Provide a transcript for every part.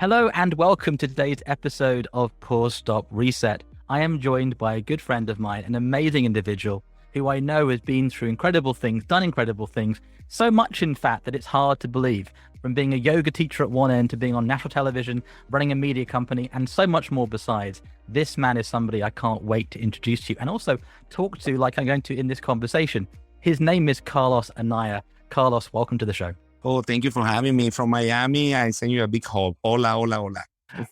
Hello and welcome to today's episode of Pause, Stop, Reset. I am joined by a good friend of mine, an amazing individual who I know has been through incredible things, done incredible things, so much in fact that it's hard to believe. From being a yoga teacher at one end to being on national television, running a media company, and so much more besides. This man is somebody I can't wait to introduce to you and also talk to like I'm going to in this conversation. His name is Carlos Anaya. Carlos, welcome to the show. Oh, thank you for having me from Miami. I send you a big hug. Hola, hola, hola.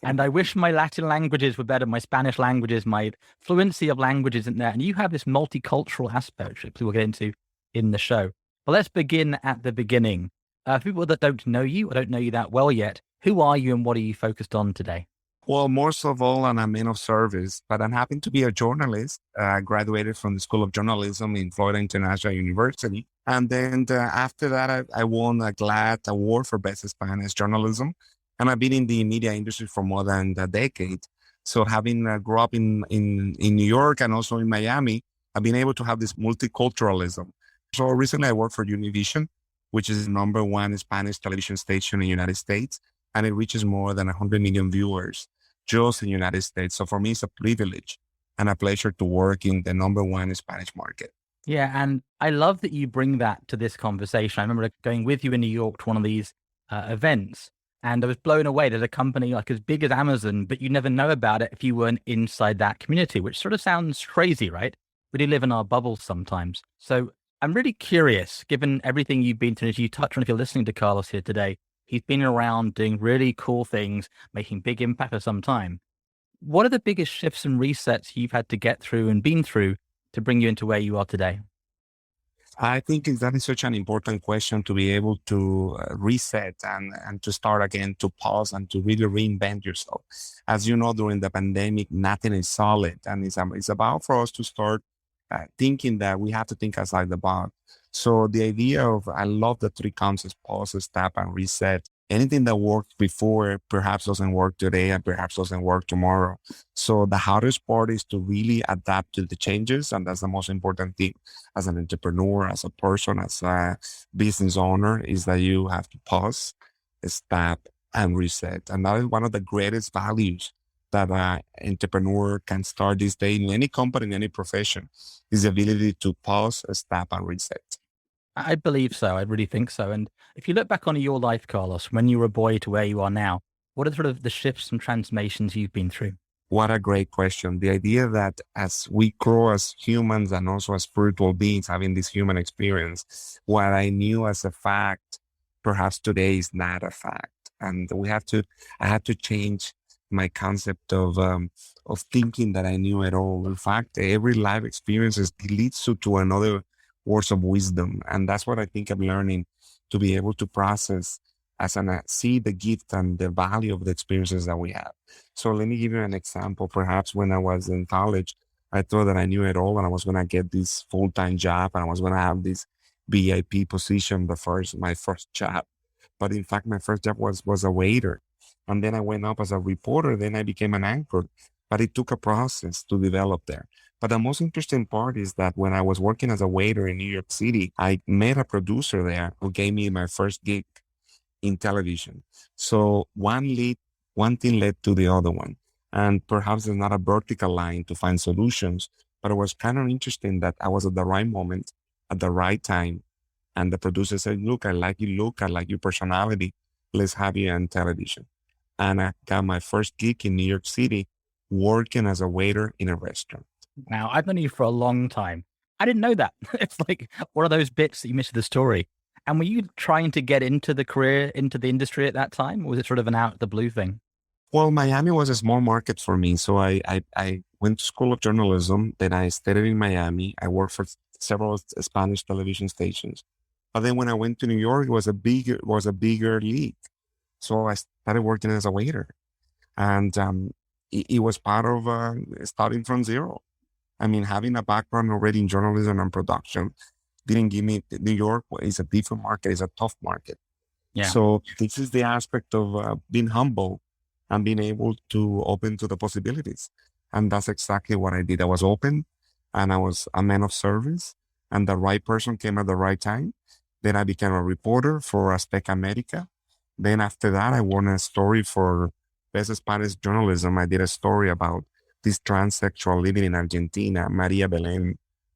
And I wish my Latin languages were better, my Spanish languages, my fluency of language isn't there. And you have this multicultural aspect, which we'll get into in the show. But let's begin at the beginning. For people that don't know you or don't know you that well yet, who are you and what are you focused on today? Well, most of all, I'm a man of service, but I'm happy to be a journalist. I graduated from the School of Journalism in Florida International University. And then after that, I won a GLAAD award for Best Spanish Journalism. And I've been in the media industry for more than a decade. So having grew up in New York and also in Miami, I've been able to have this multiculturalism. So recently I worked for Univision, which is the number one Spanish television station in the United States. And it reaches more than 100 million viewers just in the United States. So for me, it's a privilege and a pleasure to work in the number one Spanish market. Yeah, and I love that you bring that to this conversation. I remember going with you in New York to one of these events, and I was blown away. There's a company like as big as Amazon, but you never know about it if you weren't inside that community, which sort of sounds crazy, right? We do live in our bubbles sometimes. So I'm really curious, given everything you've been through, as you touch on, if you're listening to Carlos here today, he's been around doing really cool things, making big impact for some time. What are the biggest shifts and resets you've had to get through and been through to bring you into where you are today? I think that is such an important question to be able to reset and to start again, to pause and to really reinvent yourself. As you know, during the pandemic, nothing is solid. And it's about for us to start thinking that we have to think outside the box. So the idea of, I love the three concepts: pause, stop, and reset. Anything that worked before perhaps doesn't work today and perhaps doesn't work tomorrow. So the hardest part is to really adapt to the changes. And that's the most important thing as an entrepreneur, as a person, as a business owner, is that you have to pause, stop, and reset. And that is one of the greatest values that an entrepreneur can start this day in any company, in any profession, is the ability to pause, stop, and reset. I believe so. I really think so. And if you look back on your life, Carlos, when you were a boy to where you are now, what are sort of the shifts and transformations you've been through? What a great question. The idea that as we grow as humans and also as spiritual beings having this human experience, what I knew as a fact, perhaps today is not a fact. And I had to change my concept of thinking that I knew it all. In fact, every life experience leads you to another words of wisdom. And that's what I think I'm learning, to be able to process see the gift and the value of the experiences that we have. So let me give you an example. Perhaps when I was in college, I thought that I knew it all and I was going to get this full-time job and I was going to have this VIP position, my first job. But in fact, my first job was a waiter. And then I went up as a reporter. Then I became an anchor. But it took a process to develop there. But the most interesting part is that when I was working as a waiter in New York City, I met a producer there who gave me my first gig in television. So one thing led to the other one. And perhaps there's not a vertical line to find solutions, but it was kind of interesting that I was at the right moment, at the right time. And the producer said, look, I like your personality. Let's have you on television. And I got my first gig in New York City working as a waiter in a restaurant. Now, I've known you for a long time. I didn't know that. It's like one of those bits that you missed the story. And were you trying to get into the career, into the industry at that time? Or was it sort of an out of the blue thing? Well, Miami was a small market for me. So I went to School of Journalism. Then I studied in Miami. I worked for several Spanish television stations. But then when I went to New York, it was a bigger league. So I started working as a waiter. And it was part of starting from zero. I mean, having a background already in journalism and production didn't give me. New York is a different market, it's a tough market. Yeah. So this is the aspect of being humble and being able to open to the possibilities. And that's exactly what I did. I was open and I was a man of service, and the right person came at the right time. Then I became a reporter for Azteca America. Then after that, I won a story for Best Spanish Journalism, I did a story about this transsexual living in Argentina, Maria Belén.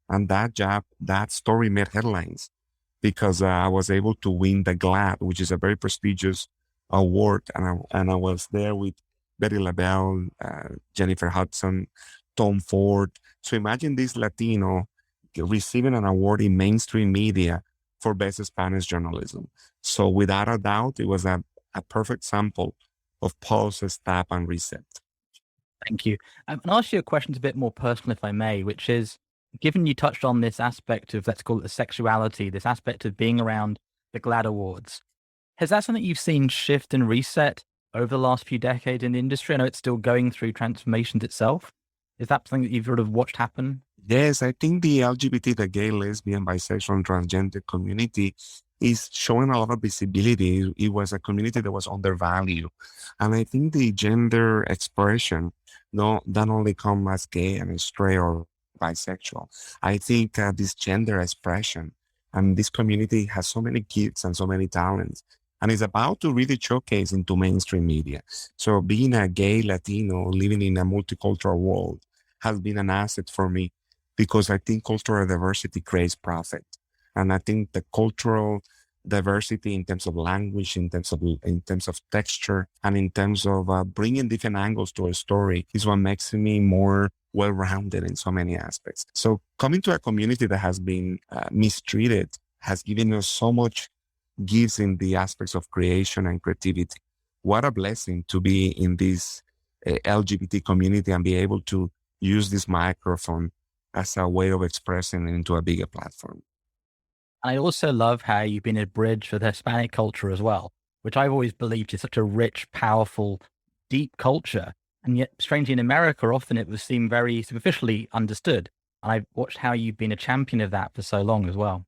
And that story made headlines because I was able to win the GLAD, which is a very prestigious award. And I was there with Betty LaBelle, Jennifer Hudson, Tom Ford. So imagine this Latino receiving an award in mainstream media for best Spanish journalism. So without a doubt, it was a perfect sample of pause, stop, and reset. Thank you. I'll ask you a question that's a bit more personal, if I may, which is, given you touched on this aspect of, let's call it the sexuality, this aspect of being around the GLAD Awards, has that something you've seen shift and reset over the last few decades in the industry? I know it's still going through transformations itself. Is that something that you've sort of watched happen? Yes, I think the LGBT, the gay, lesbian, bisexual, and transgender community is showing a lot of visibility. It was a community that was undervalued. And I think the gender expression not only come as gay and straight or bisexual. I think this gender expression and this community has so many gifts and so many talents and is about to really showcase into mainstream media. So being a gay Latino living in a multicultural world has been an asset for me because I think cultural diversity creates profit. And I think the cultural diversity in terms of language, in terms of texture, and in terms of bringing different angles to a story is what makes me more well-rounded in so many aspects. So coming to a community that has been mistreated has given us so much gifts in the aspects of creation and creativity. What a blessing to be in this LGBT community and be able to use this microphone as a way of expressing into a bigger platform. I also love how you've been a bridge for the Hispanic culture as well, which I've always believed is such a rich, powerful, deep culture. And yet, strangely, in America, often it was seen very superficially understood. And I've watched how you've been a champion of that for so long as well.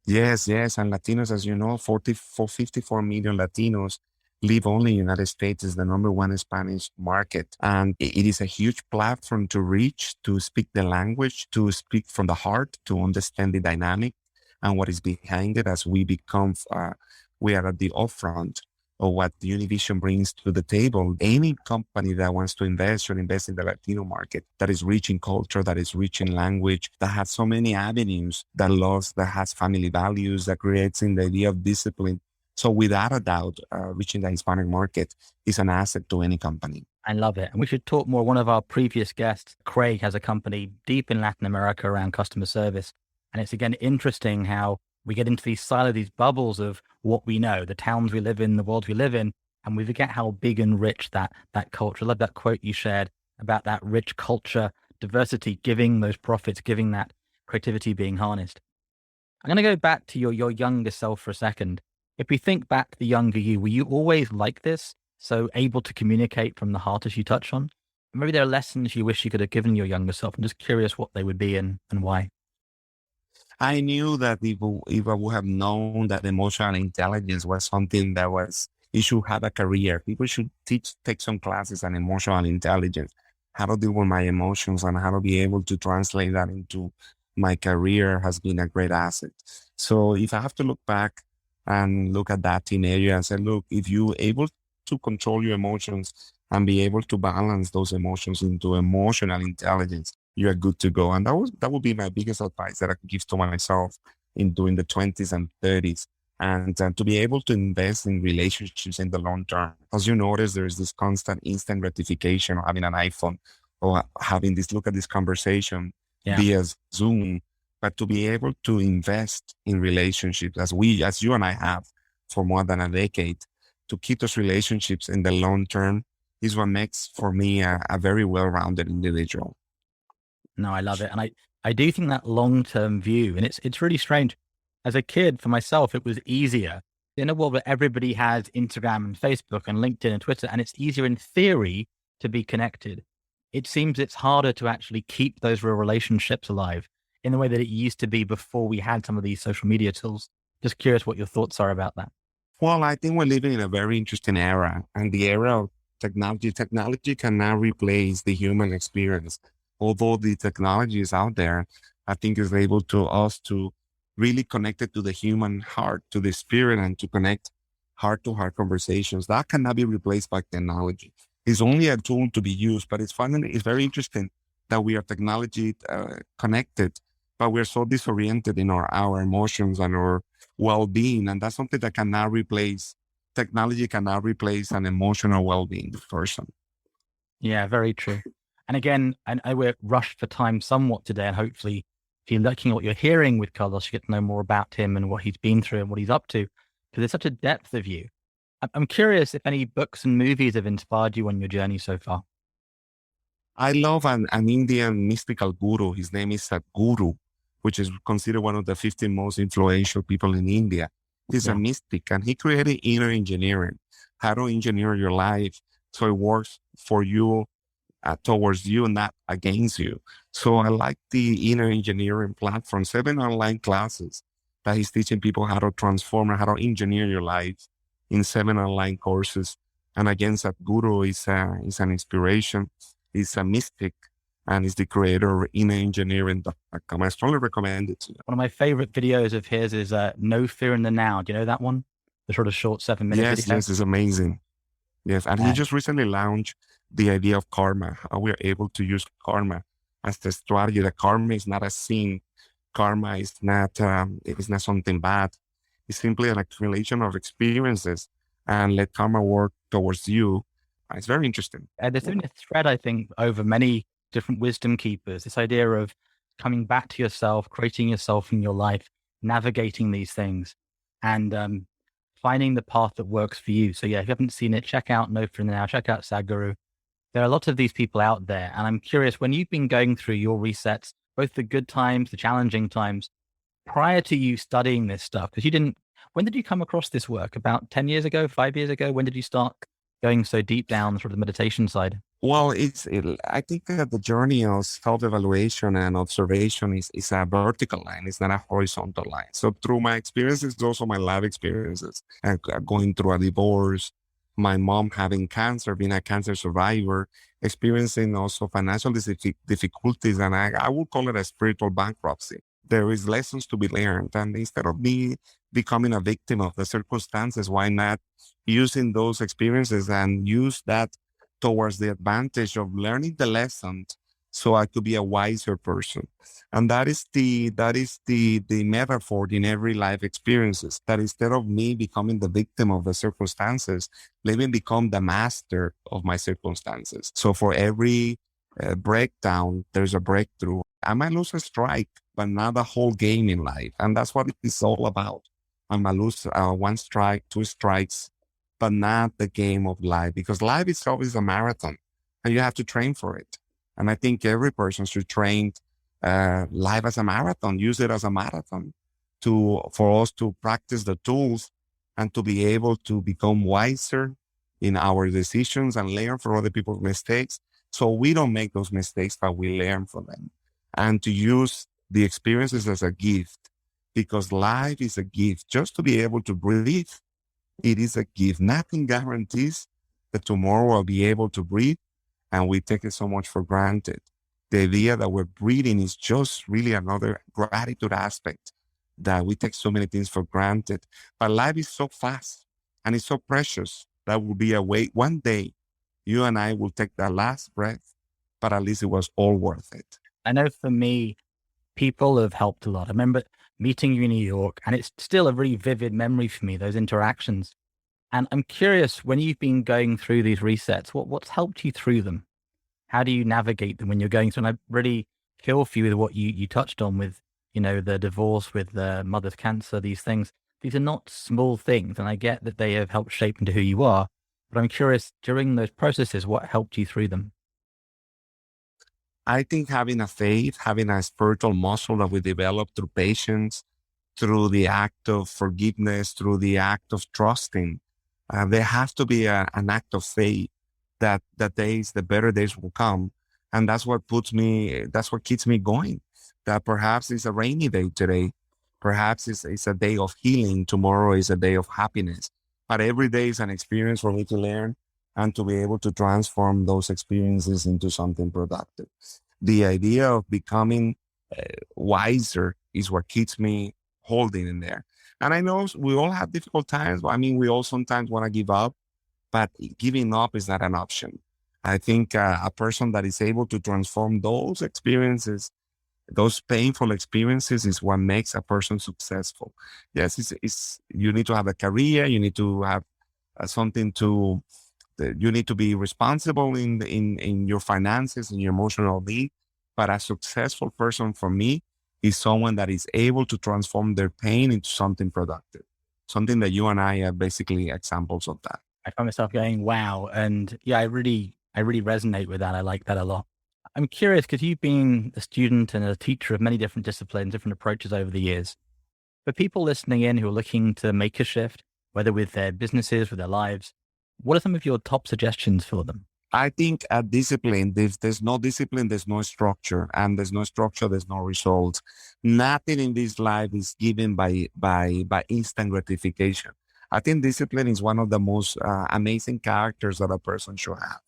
Yes, yes. And Latinos, as you know, 54 million Latinos live only in the United States is the number one Spanish market. And it is a huge platform to reach, to speak the language, to speak from the heart, to understand the dynamic and what is behind it as we become, we are at the upfront of what Univision brings to the table. Any company that wants to invest should invest in the Latino market that is rich in culture, that is rich in language, that has so many avenues, that loves, that has family values, that creates in the idea of discipline. So without a doubt, reaching the Hispanic market is an asset to any company. I love it. And we should talk more. One of our previous guests, Craig, has a company deep in Latin America around customer service. And it's again interesting how we get into these silos, these bubbles of what we know, the towns we live in, the world we live in, and we forget how big and rich that culture. I love that quote you shared about that rich culture, diversity, giving those profits, giving that creativity being harnessed. I'm going to go back to your younger self for a second. If we think back to the younger you, were you always like this? So able to communicate from the heart as you touch on? Maybe there are lessons you wish you could have given your younger self. I'm just curious what they would be and why. I knew that if I would have known that emotional intelligence was something that was, you should have a career. People should take some classes on emotional intelligence, how to deal with my emotions and how to be able to translate that into my career has been a great asset. So if I have to look back and look at that teenager and say, look, if you're able to control your emotions and be able to balance those emotions into emotional intelligence, you are good to go. And that would be my biggest advice that I could give to myself in doing the 20s and 30s. And to be able to invest in relationships in the long term. As you notice, there's this constant instant gratification of having an iPhone or having this look at this conversation via Zoom. But to be able to invest in relationships as you and I have for more than a decade, to keep those relationships in the long term is what makes for me a very well-rounded individual. No, I love it. And I do think that long-term view, and it's really strange. As a kid, for myself, it was easier in a world where everybody has Instagram and Facebook and LinkedIn and Twitter, and it's easier in theory to be connected. It seems it's harder to actually keep those real relationships alive in the way that it used to be before we had some of these social media tools. Just curious what your thoughts are about that. Well, I think we're living in a very interesting era, and the era of technology. Technology can now replace the human experience. Although the technology is out there, I think is able to us to really connect it to the human heart, to the spirit, and to connect heart-to-heart conversations. That cannot be replaced by technology. It's only a tool to be used, but it's very interesting that we are technology connected, but we're so disoriented in our emotions and our well-being. And that's something that cannot replace, technology cannot replace an emotional well-being person. Yeah, very true. And again, I we're rushed for time somewhat today, and hopefully, if you're looking at what you're hearing with Carlos, you get to know more about him and what he's been through and what he's up to, because there's such a depth of you. I'm curious if any books and movies have inspired you on your journey so far. I love an Indian mystical guru. His name is Sadhguru, which is considered one of the 15 most influential people in India. He's a Yeah. mystic and he created inner engineering, how to engineer your life so it works for you, towards you, not against you. So I like the inner engineering platform, 7 online classes that he's teaching people how to transform and how to engineer your life in 7 online courses. And again, Sadhguru is an inspiration. He's a mystic and he's the creator of innerengineering.com. I strongly recommend it to you. One of my favorite videos of his is No Fear in the Now. Do you know that one? The sort of short 7 minute Yes, video. yes, it's amazing. Yes, and he And just recently launched the idea of karma, how we're able to use karma as the strategy. That karma is not a sin. Karma is not something bad. It's simply an accumulation of experiences and let karma work towards you. It's very interesting. there's been a thread, I think, over many different wisdom keepers, this idea of coming back to yourself, creating yourself in your life, navigating these things, and finding the path that works for you. So yeah, if you haven't seen it, check out No Fear Now, check out Sadhguru. There are lots of these people out there. And I'm curious, when you've been going through your resets, both the good times, the challenging times, prior to you studying this stuff, because you didn't, when did you come across this work? About 10 years ago, 5 years ago? When did you start going so deep down sort of the meditation side? Well, I think that the journey of self-evaluation and observation is a vertical line. It's not a horizontal line. So through my experiences, also my life experiences, and going through a divorce, my mom having cancer, being a cancer survivor, experiencing also financial difficulties, and I would call it a spiritual bankruptcy. There is lessons to be learned. And instead of me becoming a victim of the circumstances, why not using those experiences and use that towards the advantage of learning the lessons so I could be a wiser person. And that is the metaphor in every life experiences, that instead of me becoming the victim of the circumstances, let me become the master of my circumstances. So for every breakdown, there's a breakthrough. I might lose a strike, but not the whole game in life. And that's what it's all about. I might lose one strike, two strikes, but not the game of life, because life itself is a marathon and you have to train for it. And I think every person should train life as a marathon, use it as a marathon for us to practice the tools and to be able to become wiser in our decisions and learn from other people's mistakes. So we don't make those mistakes, but we learn from them, and to use the experiences as a gift, because life is a gift. Just to be able to breathe, it is a gift. Nothing guarantees that tomorrow I'll be able to breathe, and we take it so much for granted. The idea that we're breathing is just really another gratitude aspect, that we take so many things for granted. But life is so fast and it's so precious that will be a way. One day, you and I will take that last breath, but at least it was all worth it. I know for me, people have helped a lot. I remember meeting you in New York, and it's still a really vivid memory for me, those interactions. And I'm curious, when you've been going through these resets, what's helped you through them? How do you navigate them when you're going through? And I really feel for you with what you touched on with, the divorce, with the mother's cancer, these things. These are not small things. And I get that they have helped shape into who you are. But I'm curious, during those processes, what helped you through them? I think having a faith, having a spiritual muscle that we develop through patience, through the act of forgiveness, through the act of trusting, there has to be an act of faith that the better days will come. And that's what keeps me going. That perhaps it's a rainy day today. Perhaps it's a day of healing. Tomorrow is a day of happiness. But every day is an experience for me to learn and to be able to transform those experiences into something productive. The idea of becoming wiser is what keeps me holding in there. And I know we all have difficult times. I mean, we all sometimes want to give up, but giving up is not an option. I think a person that is able to transform those experiences, those painful experiences, is what makes a person successful. Yes, you need to have a career, you need to have something to, you need to be responsible in your finances and your emotional needs. But a successful person for me is someone that is able to transform their pain into something productive, something that you and I are basically examples of that. I find myself going, wow. And yeah, I really resonate with that. I like that a lot. I'm curious because you've been a student and a teacher of many different disciplines, different approaches over the years. For people listening in who are looking to make a shift, whether with their businesses, with their lives, what are some of your top suggestions for them? I think a discipline, there's no discipline, there's no structure, and there's no structure, there's no results. Nothing in this life is given by instant gratification. I think discipline is one of the most amazing characters that a person should have.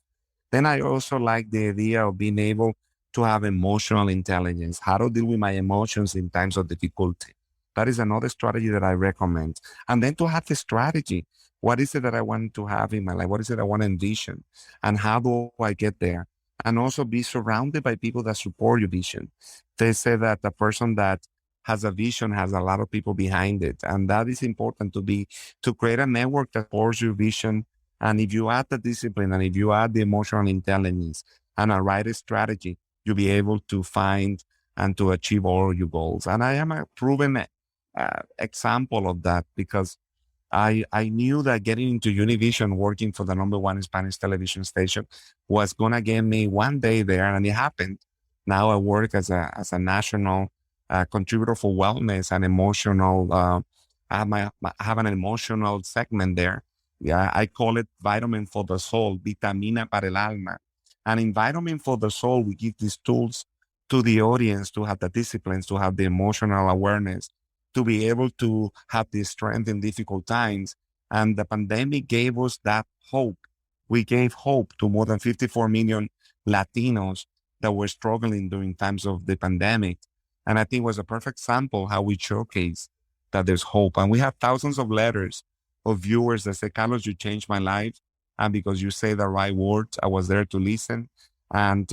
Then I also like the idea of being able to have emotional intelligence, how to deal with my emotions in times of difficulty. That is another strategy that I recommend. And then to have the strategy. What is it that I want to have in my life? What is it I want to envision? And how do I get there? And also be surrounded by people that support your vision. They say that the person that has a vision has a lot of people behind it. And that is important to create a network that supports your vision. And if you add the discipline and if you add the emotional intelligence and a right strategy, you'll be able to find and to achieve all your goals. And I am a proven example of that because I knew that getting into Univision, working for the number one Spanish television station, was going to get me one day there, and it happened. Now I work as a national contributor for wellness and emotional. I have an emotional segment there. Yeah, I call it vitamin for the soul, vitamina para el alma. And in vitamin for the soul, we give these tools to the audience to have the disciplines, to have the emotional awareness, to be able to have the strength in difficult times. And the pandemic gave us that hope. We gave hope to more than 54 million Latinos that were struggling during times of the pandemic. And I think it was a perfect sample how we showcase that there's hope. And we have thousands of letters of viewers that say, Carlos, you changed my life. And because you say the right words, I was there to listen. And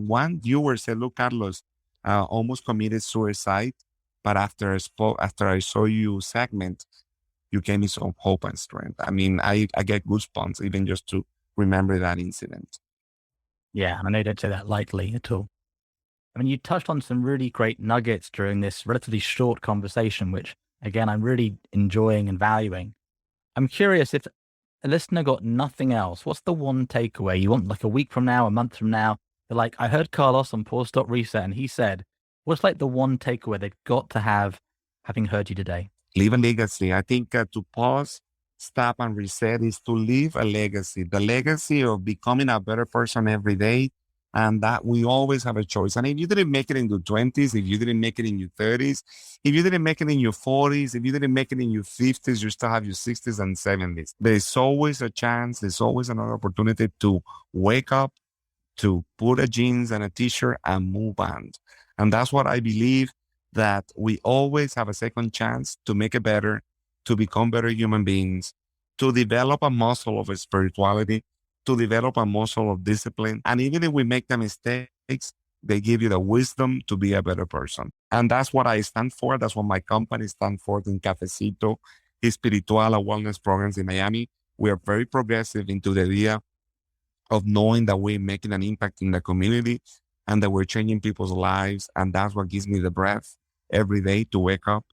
one viewer said, look, Carlos, almost committed suicide. But after I saw you segment, you gave me some hope and strength. I mean, I get goosebumps even just to remember that incident. Yeah, and I know you don't say that lightly at all. I mean, you touched on some really great nuggets during this relatively short conversation, which again, I'm really enjoying and valuing. I'm curious if a listener got nothing else, what's the one takeaway you want like a week from now, a month from now? They're like, I heard Carlos on Pause Stop Reset, and he said, what's like the one takeaway they've got to have having heard you today? Leave a legacy. I think to pause, stop, and reset is to leave a legacy. The legacy of becoming a better person every day, and that we always have a choice. And if you didn't make it in your 20s, if you didn't make it in your 30s, if you didn't make it in your 40s, if you didn't make it in your 50s, you still have your 60s and 70s. There's always a chance. There's always another opportunity to wake up, to put a jeans and a t-shirt and move on. And that's what I believe, that we always have a second chance to make it better, to become better human beings, to develop a muscle of spirituality, to develop a muscle of discipline. And even if we make the mistakes, they give you the wisdom to be a better person. And that's what I stand for. That's what my company stands for in Cafecito, Espiritual Wellness Programs in Miami. We are very progressive into the idea of knowing that we're making an impact in the community and that we're changing people's lives. And that's what gives me the breath every day to wake up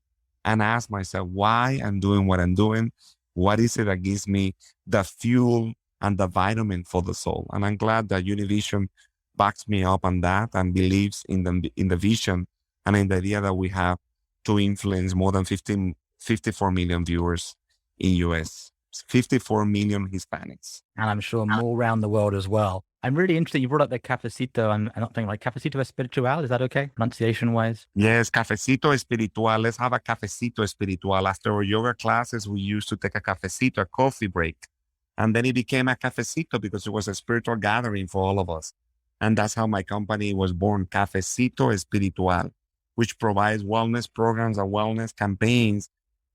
and ask myself why I'm doing what I'm doing. What is it that gives me the fuel and the vitamin for the soul? And I'm glad that Univision backs me up on that and believes in the vision and in the idea that we have to influence more than 54 million viewers in US. 54 million Hispanics. And I'm sure more around the world as well. I'm really interested. You brought up the cafecito and not think like cafecito espiritual. Is that okay? Pronunciation wise? Yes, cafecito espiritual. Let's have a cafecito espiritual. After our yoga classes, we used to take a cafecito, a coffee break. And then it became a cafecito because it was a spiritual gathering for all of us. And that's how my company was born, Cafecito Espiritual, which provides wellness programs and wellness campaigns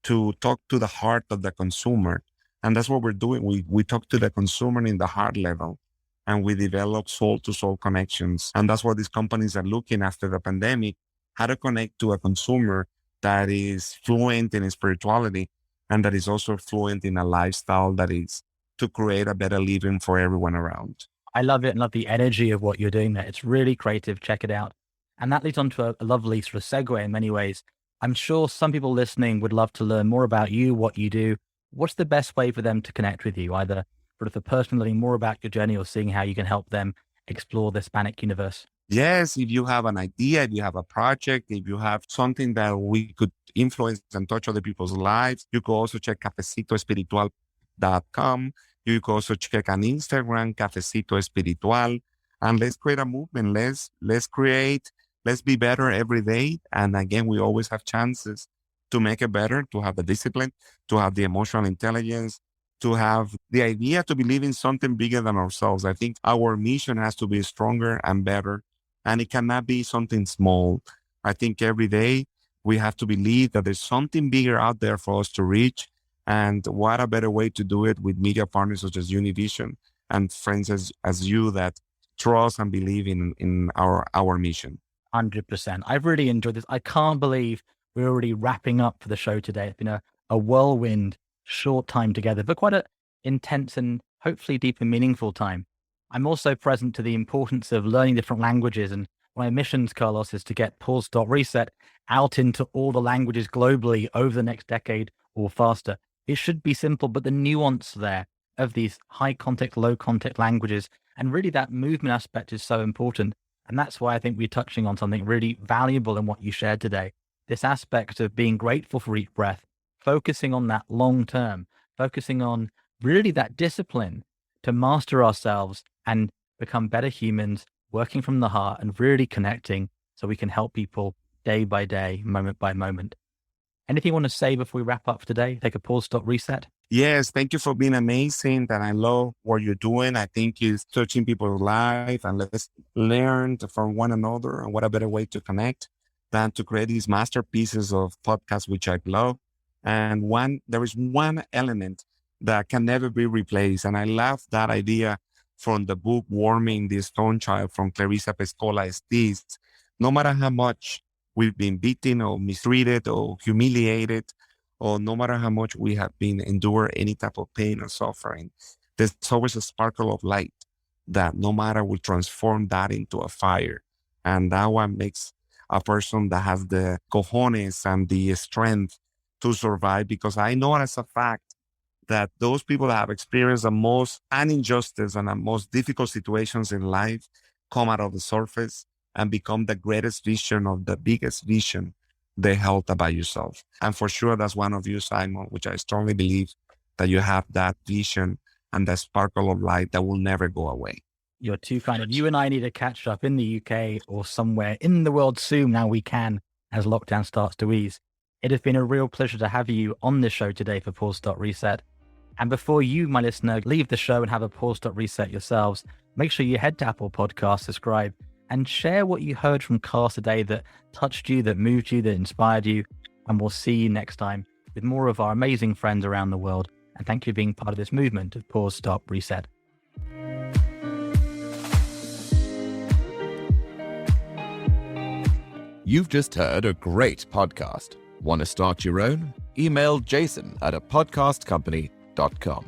to talk to the heart of the consumer. And that's what we're doing. We talk to the consumer in the heart level. and we develop soul-to-soul connections. And that's what these companies are looking after the pandemic, how to connect to a consumer that is fluent in spirituality and that is also fluent in a lifestyle that is to create a better living for everyone around. I love it and love the energy of what you're doing there. It's really creative. Check it out. And that leads on to a lovely sort of segue in many ways. I'm sure some people listening would love to learn more about you, what you do. What's the best way for them to connect with you, either sort of for personally learning more about your journey or seeing how you can help them explore the Hispanic universe? Yes, if you have an idea, if you have a project, if you have something that we could influence and touch other people's lives, you could also check cafecitoespiritual.com. You could also check on Instagram, Cafecito Espiritual, and let's create a movement. Let's create, let's be better every day. And again, we always have chances to make it better, to have the discipline, to have the emotional intelligence, to have the idea to believe in something bigger than ourselves. I think our mission has to be stronger and better, and it cannot be something small. I think every day we have to believe that there's something bigger out there for us to reach. And what a better way to do it with media partners such as Univision and friends as you that trust and believe in our mission. 100%. I've really enjoyed this. I can't believe we're already wrapping up for the show today. It's been a whirlwind short time together, but quite an intense and hopefully deep and meaningful time. I'm also present to the importance of learning different languages. And my missions, Carlos, is to get Pause.Reset out into all the languages globally over the next decade or faster. It should be simple, but the nuance there of these high context, low context languages, and really that movement aspect is so important. And that's why I think we're touching on something really valuable in what you shared today. This aspect of being grateful for each breath, focusing on that long term, focusing on really that discipline to master ourselves and become better humans, working from the heart and really connecting so we can help people day by day, moment by moment. Anything you want to say before we wrap up for today? Take a pause.reset. Yes, thank you for being amazing. And I love what you're doing. I think it's touching people's life, and let's learn from one another. And what a better way to connect than to create these masterpieces of podcasts, which I love. And there is one element that can never be replaced. And I love that idea from the book Warming the Stone Child from Clarissa Pescola Estes. No matter how much we've been beaten or mistreated or humiliated, or no matter how much we have been endured any type of pain or suffering, there's always a sparkle of light that no matter will transform that into a fire. And that one makes a person that has the cojones and the strength to survive, because I know as a fact that those people that have experienced the most injustice and the most difficult situations in life come out of the surface and become the greatest vision of the biggest vision they held about yourself. And for sure, that's one of you, Simon, which I strongly believe that you have that vision and that sparkle of light that will never go away. You're too kind of. You and I need to catch up in the UK or somewhere in the world soon. Now we can, as lockdown starts to ease. It has been a real pleasure to have you on this show today for Pause.Reset. And before you, my listener, leave the show and have a Pause.Reset yourselves, make sure you head to Apple Podcasts, subscribe, and share what you heard from Carlos today that touched you, that moved you, that inspired you. And we'll see you next time with more of our amazing friends around the world. And thank you for being part of this movement of Pause, Stop, Reset. You've just heard a great podcast. Want to start your own? Email Jason at apodcastcompany.com.